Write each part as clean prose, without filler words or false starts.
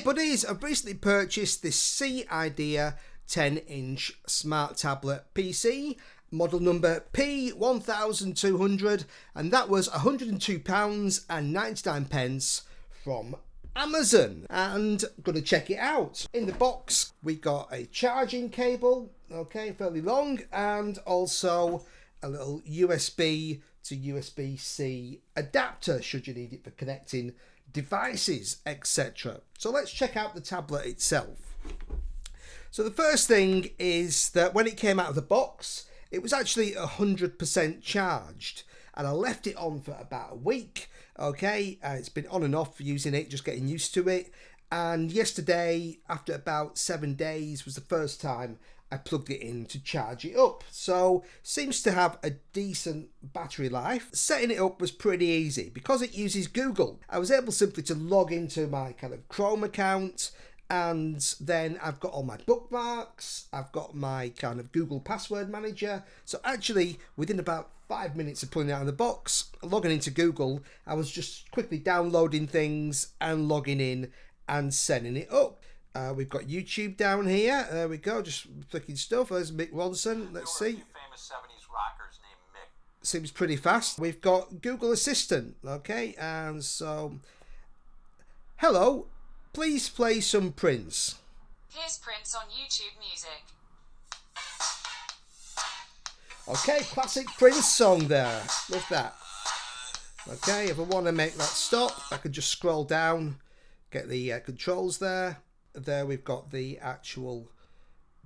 buddies, I've recently purchased this Seeidea 10-inch smart tablet PC, model number P1200, and that was £102.99 from Amazon. And I'm going to check it out. In the box we got a charging cable, okay, fairly long, and also a little USB to USB-C adapter should you need it for connecting devices, etc. So let's check out the tablet itself. So the first thing is that when it came out of the box, it was actually 100% charged, and I left it on for about a week. Okay, it's been on and off using it, just getting used to it. And yesterday, after about 7 days, was the first time I plugged it in to charge it up. So seems to have a decent battery life. Setting it up was pretty easy because it uses Google. I was able simply to log into my kind of Chrome account, and then I've got all my bookmarks, I've got my kind of Google password manager. So actually within about 5 minutes of pulling it out of the box, logging into Google, I was just quickly downloading things and logging in and setting it up. We've got YouTube down here. There we go, just flicking stuff. There's Mick Ronson. Let's see. Famous 70s rockers named Mick. Seems pretty fast. We've got Google Assistant, okay, and so, hello, please play some Prince. Here's Prince on YouTube Music. Okay, classic Prince song there. Love that. Okay, if I want to make that stop, I can just scroll down, get the controls there. There we've got the actual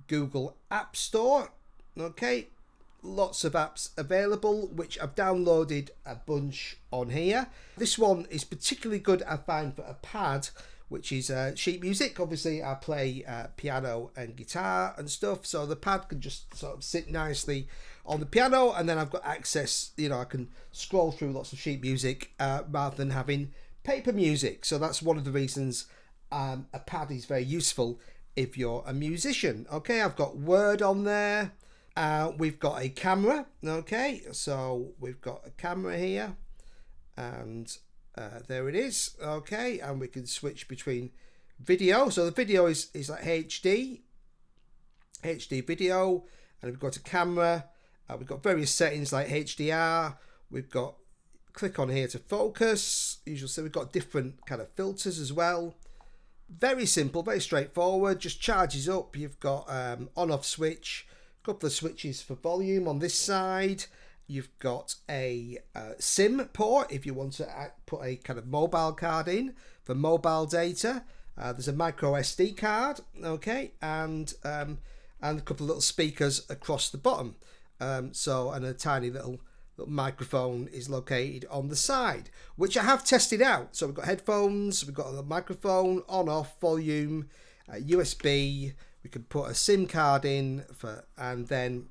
Google App Store. Okay, lots of apps available, which I've downloaded a bunch on here. This one is particularly good, I find, for a pad, which is sheet music. Obviously I play piano and guitar and stuff, so the pad can just sort of sit nicely on the piano, and then I've got access, you know, I can scroll through lots of sheet music rather than having paper music. So that's one of the reasons a pad is very useful if you're a musician. Okay, I've got Word on there. We've got a camera. Okay, so we've got a camera here, and there it is. Okay, and we can switch between video. So the video is like HD video, and we've got a camera. We've got various settings like HDR. We've got, click on here to focus. Usually, so we've got different kind of filters as well. Very simple, very straightforward, just charges up. You've got on-off switch, a couple of switches for volume on this side. You've got a SIM port if you want to put a kind of mobile card in for mobile data. There's a micro SD card, okay, and a couple of little speakers across the bottom. And a tiny little microphone is located on the side, which I have tested out. So we've got headphones, we've got a microphone, on off, volume, USB. We can put a SIM card in for, and then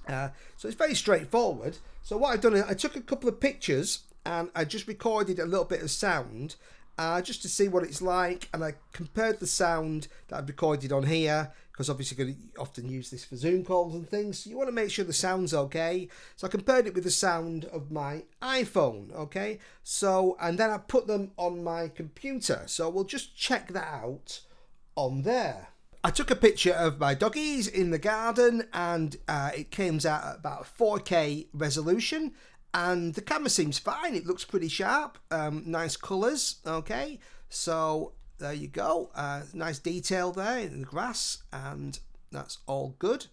so it's very straightforward. So what I've done is I took a couple of pictures and I just recorded a little bit of sound just to see what it's like, and I compared the sound that I've recorded on here, because obviously you're going to often use this for Zoom calls and things, so you want to make sure the sound's okay. So I compared it with the sound of my iPhone, okay, so, and then I put them on my computer, so we'll just check that out on there. I took a picture of my doggies in the garden, and it came out at about 4K resolution, and the camera seems fine. It looks pretty sharp, nice colours, okay, so there you go, nice detail there in the grass, and that's all good.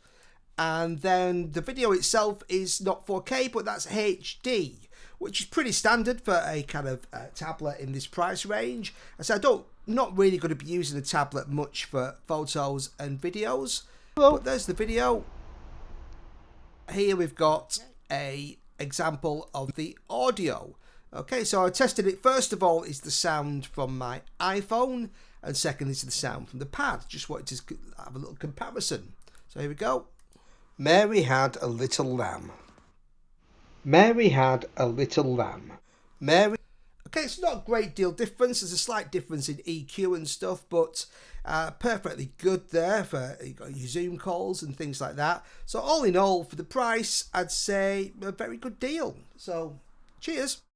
And then the video itself is not 4K, but that's HD, which is pretty standard for a kind of tablet in this price range. So not really going to be using a tablet much for photos and videos. But there's the video. Here we've got a example of the audio. Okay, so I tested it. First of all is the sound from my iPhone, and second is the sound from the pad. Just wanted to have a little comparison. So here we go. Mary had a little lamb. Mary had a little lamb. Mary. Okay, it's not a great deal difference. There's a slight difference in EQ and stuff, but perfectly good there for your Zoom calls and things like that. So all in all, for the price, I'd say a very good deal. So cheers.